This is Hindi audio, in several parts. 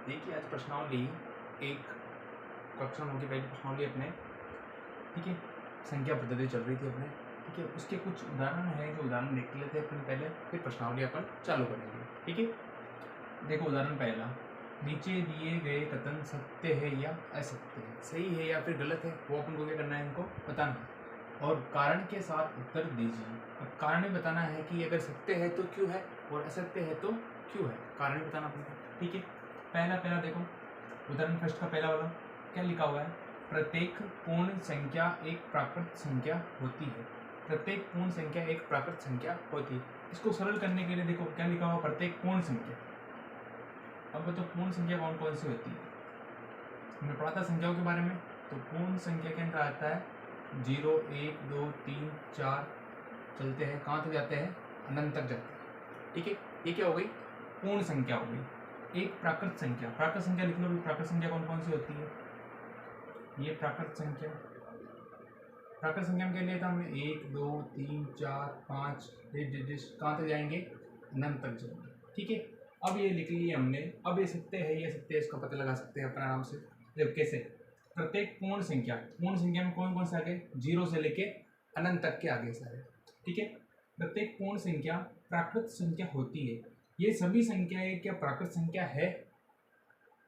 देखिए आज प्रश्नावली एक कक्षा 9 की पहली प्रश्नावली अपने, ठीक है, संख्या पद्धति चल रही थी अपने, ठीक है। उसके कुछ उदाहरण है जो उदाहरण देख लेते हैं अपन पहले, फिर प्रश्नावली अपन चालू करेंगे, ठीक है। देखो उदाहरण पहला, नीचे दिए गए कथन सत्य है या असत्य है, सही है या फिर गलत है, वो अपन को क्या करना है, इनको बताना है और कारण के साथ उत्तर दीजिए। अब कारण भी बताना है कि अगर सत्य है तो क्यों है और असत्य है तो क्यों है, कारण भी बताना अपने, ठीक है। पहला देखो उदाहरण फर्स्ट का पहला वाला क्या लिखा हुआ है, प्रत्येक पूर्ण संख्या एक प्राकृत संख्या होती है। प्रत्येक पूर्ण संख्या एक प्राकृत संख्या होती है। इसको सरल करने के लिए देखो क्या लिखा हुआ, प्रत्येक पूर्ण संख्या। अब तो पूर्ण संख्या कौन कौन सी होती है, हमने पढ़ा था संख्याओं के बारे में। तो पूर्ण संख्या के अंदर आता है 0 1 2 3 4 चलते हैं, कहाँ तक जाते हैं, अनंत तक जाते हैं, ठीक है। ये क्या हो गई, पूर्ण संख्या हो गई। एक प्राकृत संख्या, प्राकृत संख्या लिख लो भी, प्राकृत संख्या कौन कौन सी होती है, ये प्राकृत संख्या। प्राकृत संख्या में क्या लिया था हमने, 1 2 3 4 5 कहाँ तक जाएंगे, अनंत तक जाएंगे, ठीक है। अब ये लिख लिया हमने, अब ये सत्य है ये सत्य है, इसका पता लगा सकते हैं अपन आराम से। देखो कैसे, प्रत्येक पूर्ण संख्या, पूर्ण संख्या में कौन कौन से आगे, 0 से लेके अनंत तक के आगे सारे, ठीक है। प्रत्येक पूर्ण संख्या प्राकृत संख्या होती है। ये सभी संख्याएं क्या प्राकृत संख्या है,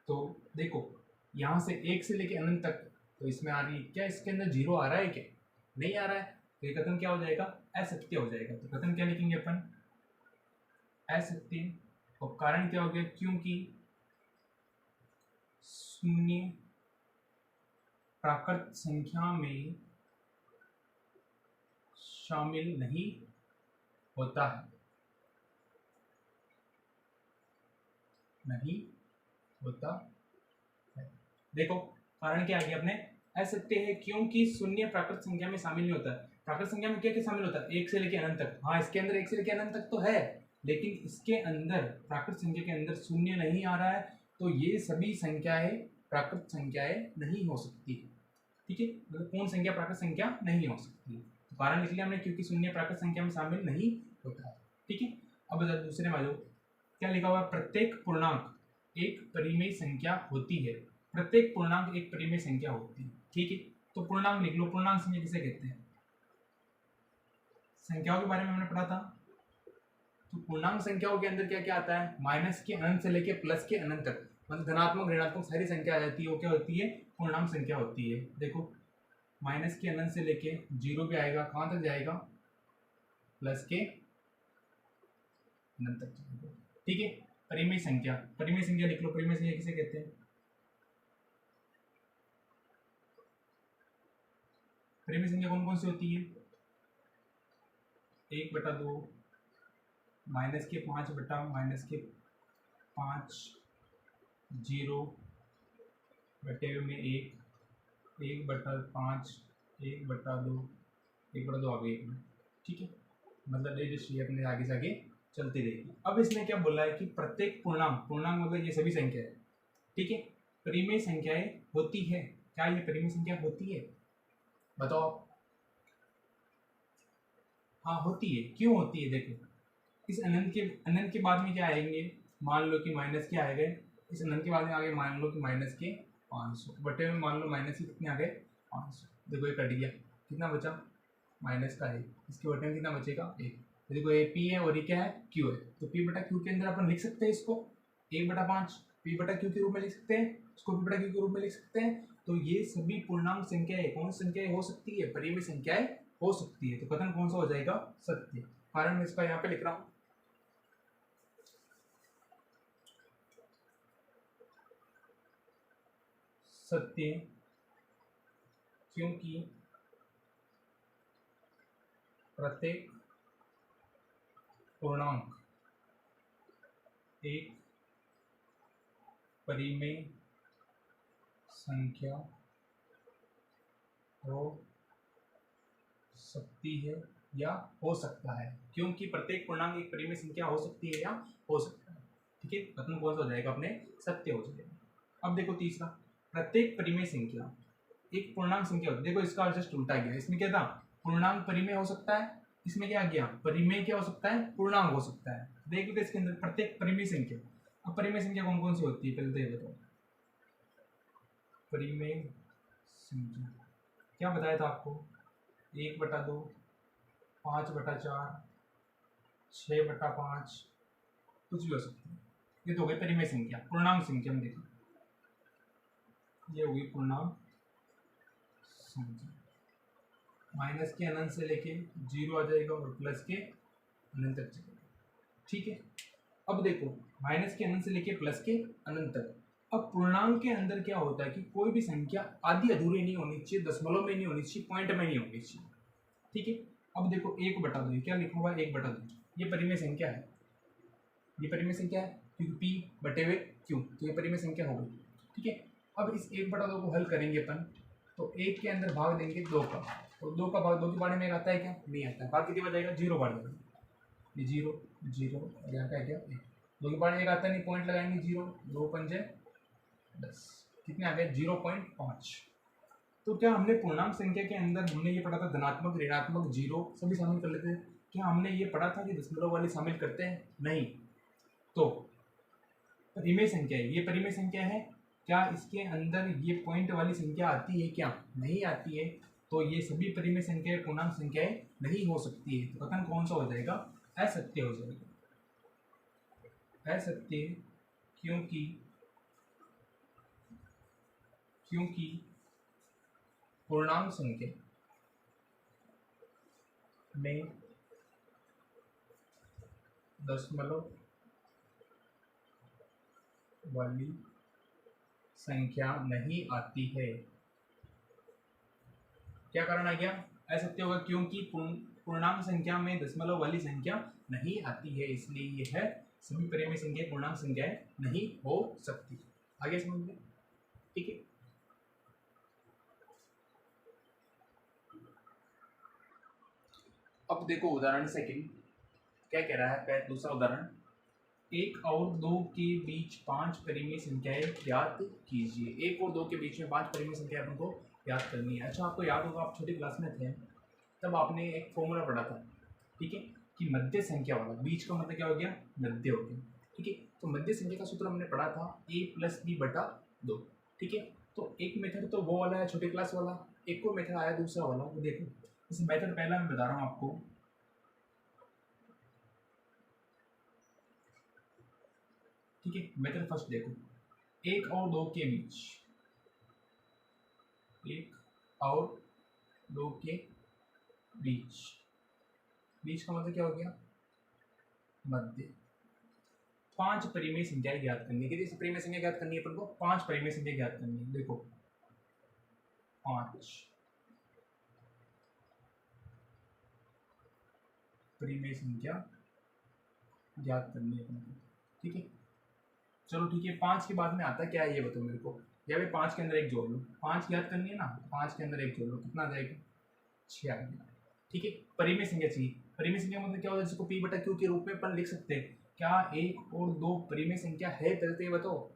तो देखो यहाँ से 1 से लेके अनंत तक, तो इसमें आ रही है क्या, इसके अंदर 0 आ रहा है क्या, नहीं आ रहा है, तो ये कथन क्या हो जाएगा, असत्य हो जाएगा। तो कथन क्या लिखेंगे अपन, असत्य। और कारण क्या हो गया, क्योंकि शून्य प्राकृत संख्या में शामिल नहीं होता है, नहीं होता है। देखो कारण क्या आ गया अपने, असत्य है क्योंकि शून्य प्राकृत संख्या में शामिल नहीं होता है। प्राकृत संख्या में क्या क्या शामिल होता है, 1 से लेके अनंत तक, हाँ इसके अंदर 1 से लेके अनंत तक तो है, लेकिन इसके अंदर प्राकृत संख्या के अंदर शून्य नहीं आ रहा है, तो ये सभी संख्याएं प्राकृत संख्याएं नहीं हो सकती, ठीक है। मतलब पूर्ण संख्या प्राकृत संख्या नहीं हो सकती, तो कारण लिख लिया हमने, क्योंकि शून्य प्राकृत संख्या में शामिल नहीं होता है, ठीक है। अब दूसरे में क्या लिखा हुआ है, प्रत्येक पूर्णांक एक परिमेय संख्या होती है। प्रत्येक पूर्णांक एक परिमेय संख्या होती है, ठीक है। तो पूर्णांक लिख लो, पूर्णांक संख्या किसे कहते हैं, संख्याओं के बारे में हमने पढ़ा था। तो पूर्णांक संख्याओं के अंदर क्या क्या आता है, माइनस के अनंत से लेके प्लस के अनंत तक, मतलब धनात्मक ऋणात्मक सारी संख्या आ जाती है, वो क्या होती है, पूर्णांक संख्या होती है। देखो माइनस के अनंत से लेके 0 भी आएगा, कहाँ तक जाएगा, प्लस के अनंत तक जाएगा, ठीक है। परिमेय संख्या, परिमेय संख्या लिख लो, परिमेय संख्या किसे कहते हैं, परिमेय संख्या कौन कौन सी होती है, 1/2, माइनस के 5 बटा माइनस के 5, 0 बटे में 1, 1/5, 1/2, 1/2 आ गई 1 में, ठीक है। मतलब ये जो अपने आगे से आगे चलती रहेगी। अब इसमें क्या बोला है कि प्रत्येक पूर्णांक, पूर्णांक मतलब ये सभी संख्या है, ठीक है, परिमेय संख्याएं होती है। क्या ये परिमेय संख्या होती है, बताओ आप, हाँ होती है, क्यों होती है, देखो इस अनंत के बाद में क्या आएंगे, मान लो कि माइनस के आएंगे, इस अनंत के बाद में आगे मान लो कि माइनस के 500 बटे में मान लो माइनस के कितने आ गए, 500, देखो ये कट गया, कितना बचा, माइनस का है, इसके बटे में कितना बचेगा, 1। देखो ये पी है और ये क्या है, क्यू है, तो पी बटा क्यू के अंदर अपन लिख सकते हैं इसको 1/5 पी बटा क्यू के रूप में लिख सकते हैं, इसको पी बटा क्यू के रूप में लिख सकते हैं। तो ये सभी पूर्णांक संख्याएं कौन सी संख्याएं हो सकती है, परिमेय संख्याएं हो सकती है। तो कथन कौन सा हो जाएगा, सत्य। कारण मैं इसका यहाँ पे लिख रहा हूँ, सत्य, क्योंकि प्रत्येक पूर्णांक एक परिमेय संख्या हो सकती है या हो सकता है, क्योंकि प्रत्येक पूर्णांक एक परिमेय संख्या हो सकती है या हो सकता है, ठीक है। कथन कौन सा हो जाएगा अपने, सत्य हो जाएगा। अब देखो तीसरा, प्रत्येक परिमेय संख्या एक पूर्णांक संख्या होती है। देखो इसका जस्ट उल्टा गया, इसमें क्या था, पूर्णांक परिमेय हो सकता है, इसमें क्या गया, परिमेय क्या हो सकता है, पूर्णांक हो सकता है। देखो इसके अंदर प्रत्येक परिमेय संख्या, अब परिमेय संख्या कौन कौन सी होती है पहले तो ये बताओ। परिमेय संख्या क्या बताया था आपको, 1/2, 5/4, 6/5, कुछ भी हो सकती है। ये तो हो गई परिमेय संख्या। पूर्णांक संख्या में देखो, ये होगी पूर्णांक संख्या। माइनस के अनंत से लेके 0 आ जाएगा और प्लस के अनंत तक चलेगा। ठीक है, अब देखो माइनस के अनंत से लेके प्लस के अनंत तक। अब पूर्णांक के अंदर क्या होता है कि कोई भी संख्या आधी अधूरी नहीं होनी चाहिए, दशमलव में नहीं होनी चाहिए, पॉइंट में नहीं होनी चाहिए। ठीक है, अब देखो 1/2 क्या लिखा हुआ है, 1/2 ये परिमेय संख्या है। ये परिमेय संख्या है क्योंकि P/Q, तो ये परिमेय संख्या हो गई। ठीक है, अब इस 1/2 को हल करेंगे अपन, तो 1 के अंदर भाग देंगे 2 का, तो 2 का भाग 2 के बारे में आता है क्या, नहीं आता है। भाग कितनी बार जाएगा, 0 बार जाएगा। ये 0 0 और यहाँ का है क्या 1, 2 के बारे में आता नहीं, पॉइंट लगाएंगे 0, 2 पंजे 10, कितने आ गए 0.5। तो क्या हमने पूर्णांक संख्या के अंदर हमने ये पढ़ा था धनात्मक ऋणात्मक जीरो सभी शामिल कर लेते हैं, क्या हमने ये पढ़ा था कि दशमलव वाली शामिल करते हैं, नहीं। तो परिमेय संख्या है, ये परिमेय संख्या है, क्या इसके अंदर ये पॉइंट वाली संख्या आती है, क्या नहीं आती है। तो ये सभी परिमेय संख्याएं पूर्णांक संख्याएं नहीं हो सकती है। तो कथन कौन सा हो जाएगा, असत्य हो जाएगा। असत्य क्योंकि पूर्णांक संख्या में दशमलव वाली संख्या नहीं आती है। क्या कारण आ गया, असत्य होगा क्योंकि पूर्णांक संख्या में दशमलव वाली संख्या नहीं आती है, इसलिए यह है सभी परिमेय संख्या पूर्णांक संख्याएं नहीं हो सकती। आगे समझ में, ठीक है। अब देखो उदाहरण सेकंड क्या कह रहा है, दूसरा उदाहरण, 1 और 2 के बीच 5 परिमेय संख्याएं ज्ञात कीजिए। 1 और 2 के बीच में 5 परिमेय संख्या अपन को याद करनी है। अच्छा, आपको याद होगा आप छोटी क्लास में थे तब आपने एक फॉर्मूला पढ़ा था, ठीक है, कि मध्य संख्या वाला, बीच का मतलब क्या हो गया, मध्य हो गया। ठीक है, तो मध्य संख्या का सूत्र हमने पढ़ा था a+b/2। ठीक है, तो एक मेथड तो वो वाला है छोटी क्लास वाला, एक और मेथड आया दूसरा वाला, वो देखो। इस मेथड पहला मैं बता रहा हूँ आपको, ठीक है। मेथड फर्स्ट देखो, 1 और 2 के बीच, 1 और 2 के बीच, बीच का मतलब क्या हो गया, मध्य। 5 परिमेय संख्याएं ज्ञात करनी है। कितनी परिमेय संख्या ज्ञात करनी है अपन को, 5 परिमेय संख्या ज्ञात करनी है। देखो 5 परिमेय संख्या ज्ञात करनी है अपन को, ठीक है। चलो ठीक है, 5 के बाद में आता क्या है ये बताओ मेरे को, या भाई 5 के अंदर एक जोड़ लो, 5 ज्ञात करनी है ना, 5 के अंदर एक जोड़ लो, कितना आ जाएगा, 6 आ गया। ठीक है, परिमेय संख्या चाहिए। परिमेय संख्या मतलब क्या होता है, जिसको P/Q के रूप में अपन लिख सकते हैं। क्या 1 और 2 परिमेय संख्या है, पहले तो ये बताओ।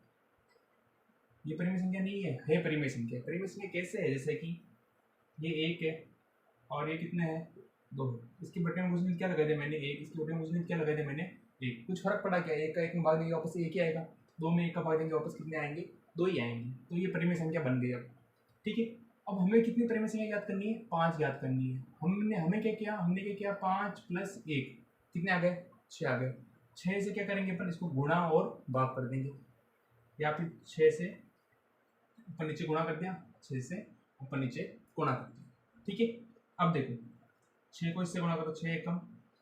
ये परिमेय संख्या नहीं है परिमेय संख्या। परिमेय संख्या कैसे है, जैसे कि ये 1 है और ये कितने हैं, 2 है। इसके बटे में कुछ क्या लगा दिया मैंने, 1, इसके बटे में कुछ क्या लगा दिया मैंने, 1। कुछ फर्क पड़ा क्या, 1 का 1 में भाग देंगे वापस 1 ही आएगा, 2 में 1 का भाग देंगे वापस कितने आएंगे, 2 ही आएंगे। तो ये परिमेय संख्या बन गई अब, ठीक है। अब हमें कितनी परिमेय संख्या याद करनी है, 5 याद करनी है। हमें क्या किया, हमने क्या किया, 5 + 1 कितने आ गए, 6 आ गए। 6 से क्या करेंगे अपन, इसको गुणा और भाग कर देंगे, या फिर 6 से ऊपर नीचे गुणा कर दिया, 6 से ऊपर नीचे गुणा कर दिया, ठीक है। अब देखो 6 को इससे गुणा करो, 6 एकम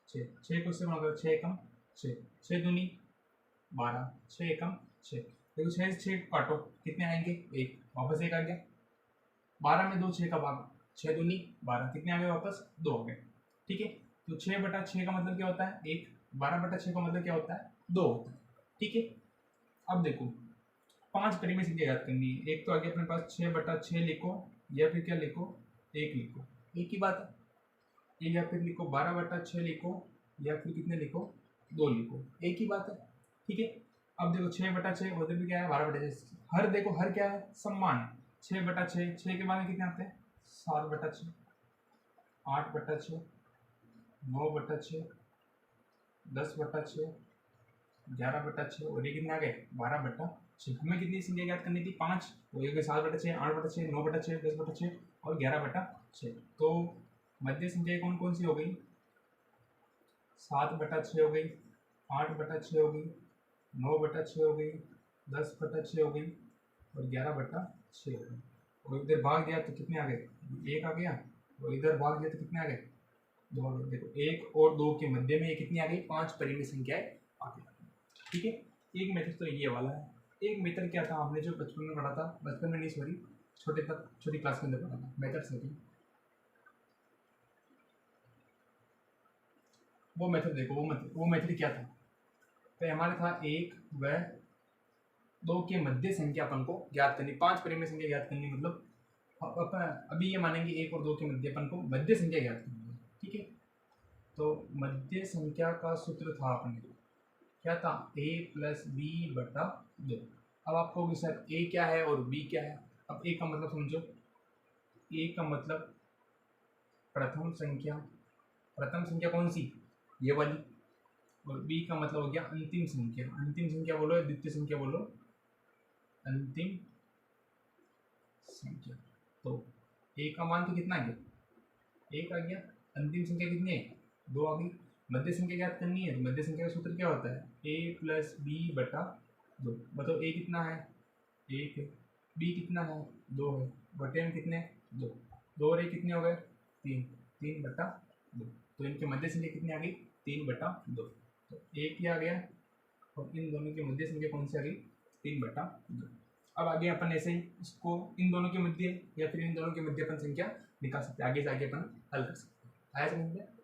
6, 6 को इससे गुणा करो, 6 एकम 6, 6 दूनी 12, 6 एकम 6। देखो 6 से 6 काटो, कितने आएंगे, 1, वापस 1 आ गया। 12 में 2, 6 का भाग, 6 दूनी 12, कितने आ गए वापस, 2 आ गए, ठीक है। तो 6/6 का मतलब क्या होता है, 1। 12/6 का मतलब क्या होता है, 2 होता है, ठीक है। अब देखो 5 परिमेय संख्या याद करनी है। एक तो आ गया अपने पास 6/6 लिखो, या फिर क्या लिखो, 1 लिखो, एक ही बात है। या फिर लिखो 12/6 लिखो, या फिर कितने लिखो, 2 लिखो, एक ही बात है, ठीक है। अब देखो 6/6 उधर भी क्या है, 12/6। हर देखो हर क्या है, सम्मान है। 6/6, 6 के बाद में कितने आते हैं, 7/6, 8/6, 9/6, 10/6, 11/6 और ये कितने आ गए 12/6। हमें कितनी संख्या ज्ञात करनी थी 5, तो ये 7/6, 8/6, 9/6, 10/6 और 11/6। तो मध्य संख्या कौन कौन सी हो गई, 7/6 हो गई, 8/6 हो गई, 9/6 हो गई, 10/6 हो गई और 11/6 हो गई। और इधर भाग दिया तो कितने आ गए, 1 आ गया, और इधर भाग दिया तो कितने आ गए, 2 आ गए। देखो 1 और 2 के मध्य में ये कितनी आ गई, 5 परिमेय संख्याएं आ गई। ठीक है, एक मेथड तो ये वाला है। एक मेथड क्या था, आपने जो बचपन में पढ़ा था, बचपन में नहीं सॉरी छोटी क्लास के अंदर पढ़ा था, मेथड सेटिंग। वो मेथड देखो, वो मेथड क्या था, तो हमारे था 1 व 2 के मध्य संख्या अपन को ज्ञात करनी, 5 परिमेय संख्या ज्ञात करनी, मतलब अपन अभी ये मानेंगे 1 और 2 के मध्य अपन को मध्य संख्या ज्ञात करनी है। ठीक है, तो मध्य संख्या का सूत्र था अपने क्या था, a + b/2। अब आपको भी सर a क्या है और b क्या है। अब a का मतलब समझो, a का मतलब प्रथम संख्या कौन सी, ये वाली, और b का मतलब हो गया अंतिम संख्या बोलो या द्वितीय संख्या बोलो, अंतिम संख्या। तो a का मान तो कितना आ गया, 1 आ गया, अंतिम संख्या कितनी है, 2 आ गई। मध्य संख्या ज्ञात करनी है, तो मध्य संख्या का सूत्र क्या होता है, a + b/2। बताओ a कितना है, 1 है, b कितना है, 2 है, बटे में कितने, 2, 2 और 1 कितने हो गए, 3/2। तो इनके मध्य संख्या कितनी आ गई, 3/2। तो 1 ही आ गया, और इन दोनों की मध्य संख्या कौन सी आ गई, 3/2। अब आगे अपन ऐसे ही इसको इन दोनों के मध्य या फिर इन दोनों के मध्य अपन संख्या निकाल सकते हैं, आगे से आगे अपन हल कर सकते हैं। आया समझ में।